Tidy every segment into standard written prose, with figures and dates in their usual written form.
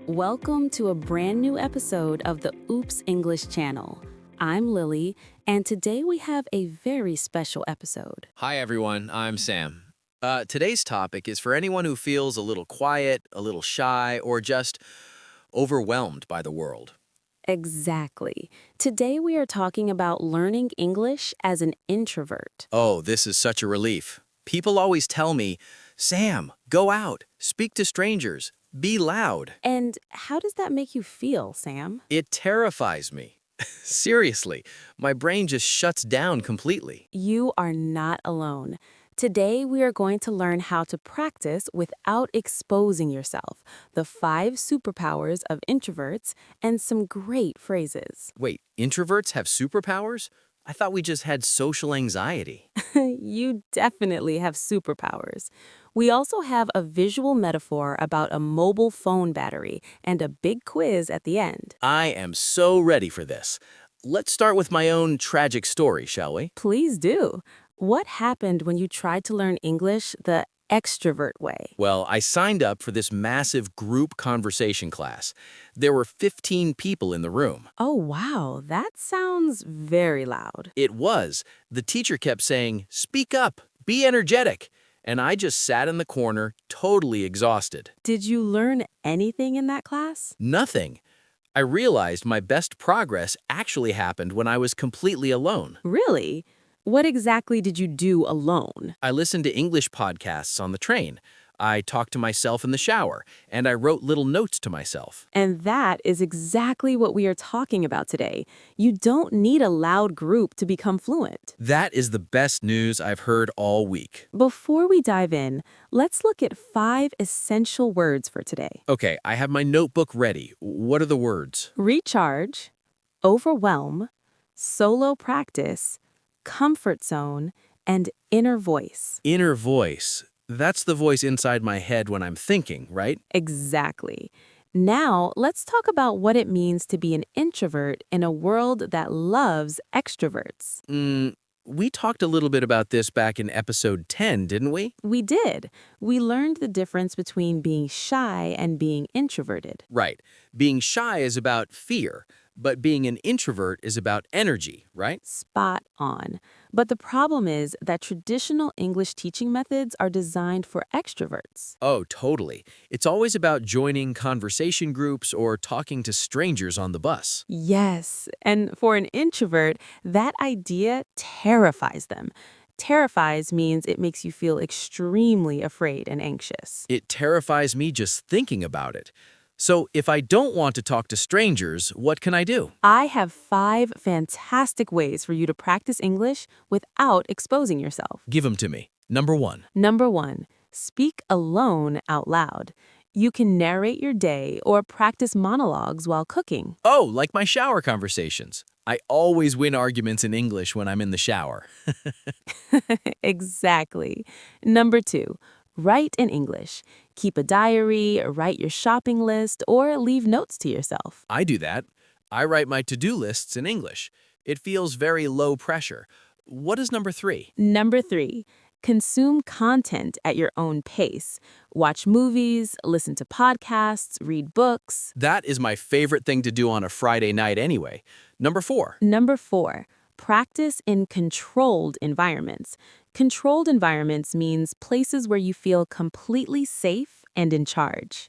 Welcome to a brand new episode of the Oops English channel. I'm Lily, and today we have a very special episode. Hi, everyone. I'm Sam. Today's topic is for anyone who feels a little quiet, a little shy, or just overwhelmed by the world. Exactly. Today we are talking about learning English as an introvert. Oh, this is such a relief. People always tell me, Sam, go out, speak to strangers, be loud. And how does that make you feel, Sam? It terrifies me. Seriously, my brain just shuts down completely. You are not alone. Today, we are going to learn how to practice without exposing yourself, the 5 superpowers of introverts, and some great phrases. Wait, introverts have superpowers? I thought we just had social anxiety. You definitely have superpowers. We also have a visual metaphor about a mobile phone battery and a big quiz at the end. I am so ready for this. Let's start with my own tragic story, shall we? Please do. What happened when you tried to learn English the extrovert way? Well, I signed up for this massive group conversation class. There were 15 people in the room. Oh, wow, that sounds very loud. It was. The teacher kept saying, "Speak up, be energetic." And I just sat in the corner, totally exhausted. Did you learn anything in that class? Nothing. I realized my best progress actually happened when I was completely alone. Really? What exactly did you do alone? I listened to English podcasts on the train. I talked to myself in the shower, and I wrote little notes to myself. And that is exactly what we are talking about today. You don't need a loud group to become fluent. That is the best news I've heard all week. Before we dive in, let's look at 5 essential words for today. Okay, I have my notebook ready. What are the words? Recharge, overwhelm, solo practice, comfort zone, and inner voice. Inner voice. That's the voice inside my head when I'm thinking, right? Exactly. Now, let's talk about what it means to be an introvert in a world that loves extroverts. We talked a little bit about this back in episode 10, didn't we? We did. We learned the difference between being shy and being introverted. Right. Being shy is about fear, but being an introvert is about energy, right? Spot on. But the problem is that traditional English teaching methods are designed for extroverts. Oh, totally. It's always about joining conversation groups or talking to strangers on the bus. Yes, and for an introvert, that idea terrifies them. Terrifies means it makes you feel extremely afraid and anxious. It terrifies me just thinking about it. So if I don't want to talk to strangers, what can I do? I have 5 fantastic ways for you to practice English without exposing yourself. Give them to me. Number 1. Number 1, speak alone out loud. You can narrate your day or practice monologues while cooking. Oh, like my shower conversations. I always win arguments in English when I'm in the shower. Exactly. Number 2, write in English. Keep a diary, write your shopping list, or leave notes to yourself. I do that. I write my to-do lists in English. It feels very low pressure. What is number 3? Number 3, consume content at your own pace. Watch movies, listen to podcasts, read books. That is my favorite thing to do on a Friday night anyway. Number 4. Number 4, practice in controlled environments. Controlled environments means places where you feel completely safe and in charge.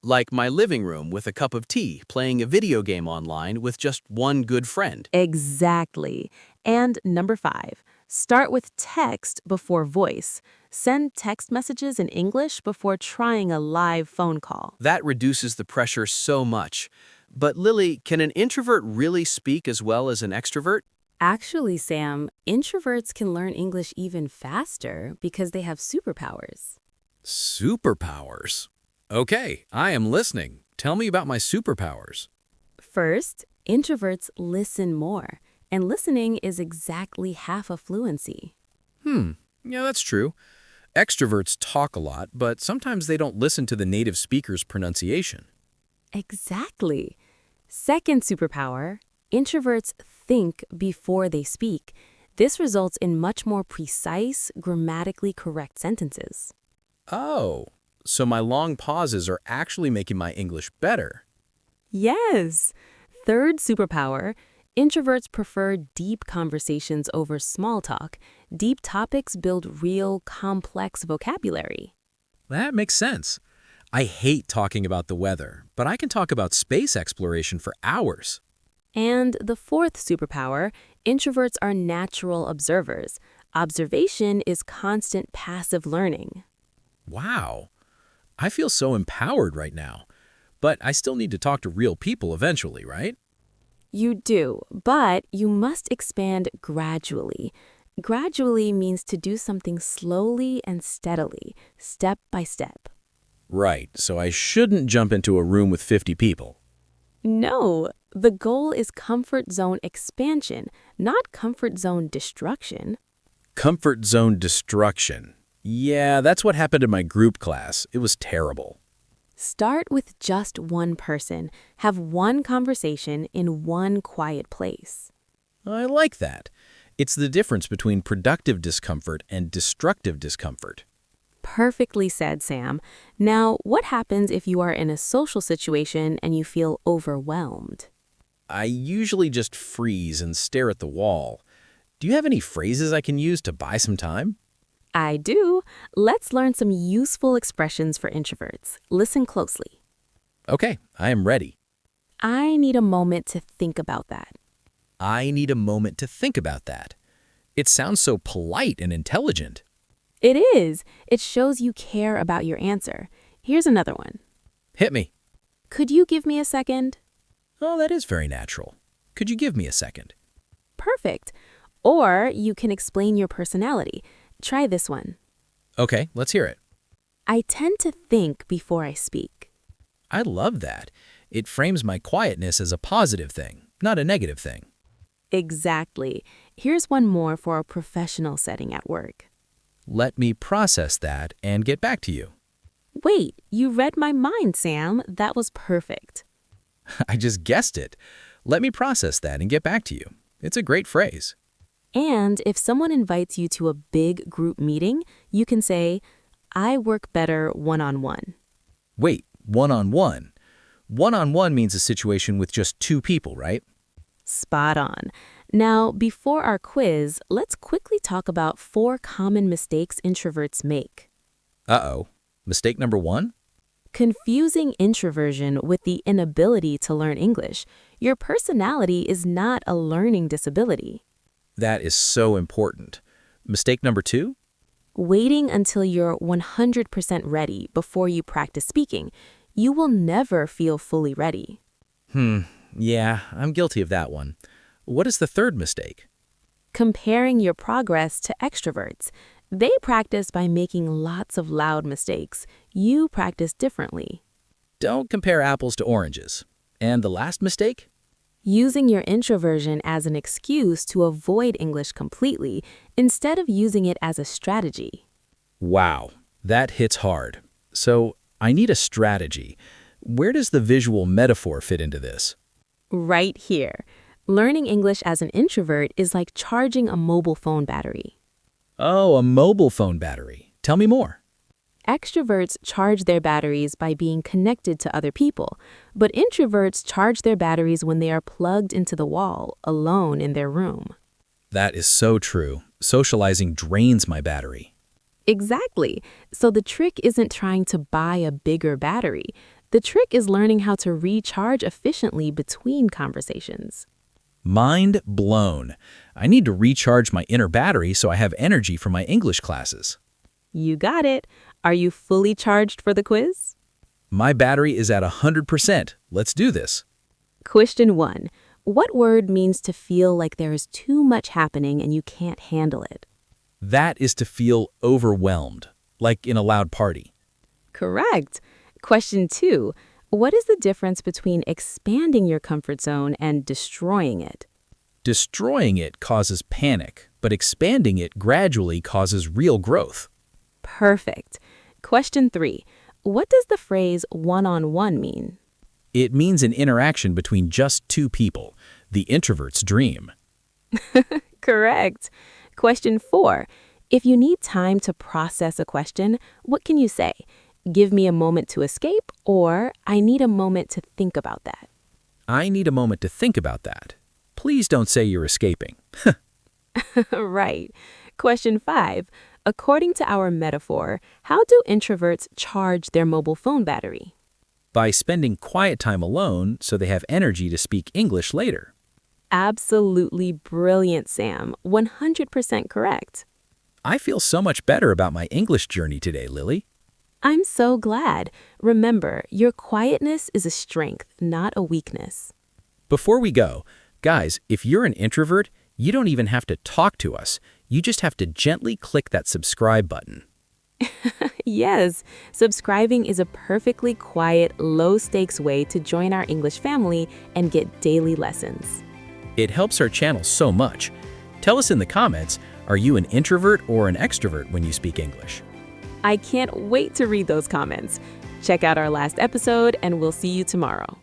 Like my living room with a cup of tea, playing a video game online with just one good friend. Exactly. And number 5, start with text before voice. Send text messages in English before trying a live phone call. That reduces the pressure so much. But Lily, can an introvert really speak as well as an extrovert? Actually, Sam, introverts can learn English even faster because they have superpowers. Superpowers. Okay, I am listening. Tell me about my superpowers. First, introverts listen more, and listening is exactly half of fluency. Yeah, that's true. Extroverts talk a lot, but sometimes they don't listen to the native speaker's pronunciation. Exactly. Second superpower, introverts think before they speak. This results in much more precise, grammatically correct sentences. Oh, so my long pauses are actually making my English better. Yes. Third superpower, introverts prefer deep conversations over small talk. Deep topics build real, complex vocabulary. That makes sense. I hate talking about the weather, but I can talk about space exploration for hours. And the fourth superpower, introverts are natural observers. Observation is constant passive learning. Wow. I feel so empowered right now. But I still need to talk to real people eventually, right? You do, but you must expand gradually. Gradually means to do something slowly and steadily, step by step. Right, so I shouldn't jump into a room with 50 people. No, the goal is comfort zone expansion, not comfort zone destruction. Comfort zone destruction. Yeah, that's what happened in my group class. It was terrible. Start with just one person. Have one conversation in one quiet place. I like that. It's the difference between productive discomfort and destructive discomfort. Perfectly said, Sam. Now, what happens if you are in a social situation and you feel overwhelmed? I usually just freeze and stare at the wall. Do you have any phrases I can use to buy some time? I do. Let's learn some useful expressions for introverts. Listen closely. Okay, I am ready. I need a moment to think about that. I need a moment to think about that. It sounds so polite and intelligent. It is. It shows you care about your answer. Here's another one. Hit me. Could you give me a second? Oh, that is very natural. Could you give me a second? Perfect. Or you can explain your personality. Try this one. Okay, let's hear it. I tend to think before I speak. I love that. It frames my quietness as a positive thing, not a negative thing. Exactly. Here's one more for a professional setting at work. Let me process that and get back to you. Wait, you read my mind, Sam. That was perfect. I just guessed it. Let me process that and get back to you. It's a great phrase. And if someone invites you to a big group meeting, you can say, I work better one-on-one. Wait, one-on-one. One-on-one means a situation with just two people, right? Spot on. Now, before our quiz, let's quickly talk about 4 common mistakes introverts make. Uh-oh. Mistake number 1? Confusing introversion with the inability to learn English. Your personality is not a learning disability. That is so important. Mistake number 2? Waiting until you're 100% ready before you practice speaking. You will never feel fully ready. Yeah, I'm guilty of that one. What is the third mistake? Comparing your progress to extroverts. They practice by making lots of loud mistakes. You practice differently. Don't compare apples to oranges. And the last mistake? Using your introversion as an excuse to avoid English completely instead of using it as a strategy. Wow, that hits hard. So, I need a strategy. Where does the visual metaphor fit into this? Right here. Learning English as an introvert is like charging a mobile phone battery. Oh, a mobile phone battery. Tell me more. Extroverts charge their batteries by being connected to other people, but introverts charge their batteries when they are plugged into the wall, alone in their room. That is so true. Socializing drains my battery. Exactly. So the trick isn't trying to buy a bigger battery. The trick is learning how to recharge efficiently between conversations. Mind blown. I need to recharge my inner battery so I have energy for my English classes. You got it. Are you fully charged for the quiz? My battery is at 100%. Let's do this. Question 1. What word means to feel like there is too much happening and you can't handle it? That is to feel overwhelmed, like in a loud party. Correct. Question 2. What is the difference between expanding your comfort zone and destroying it? Destroying it causes panic, but expanding it gradually causes real growth. Perfect. Question 3. What does the phrase one-on-one mean? It means an interaction between just two people, the introvert's dream. Correct. Question 4. If you need time to process a question, what can you say? give me a moment to escape, or I need a moment to think about that. I need a moment to think about that. Please don't say you're escaping. Right. Question 5. According to our metaphor, how do introverts charge their mobile phone battery? By spending quiet time alone so they have energy to speak English later. Absolutely brilliant, Sam. 100% correct. I feel so much better about my English journey today, Lily. I'm so glad. Remember, your quietness is a strength, not a weakness. Before we go, guys, if you're an introvert, you don't even have to talk to us. You just have to gently click that subscribe button. Yes, subscribing is a perfectly quiet, low-stakes way to join our English family and get daily lessons. It helps our channel so much. Tell us in the comments, are you an introvert or an extrovert when you speak English? I can't wait to read those comments. Check out our last episode, and we'll see you tomorrow.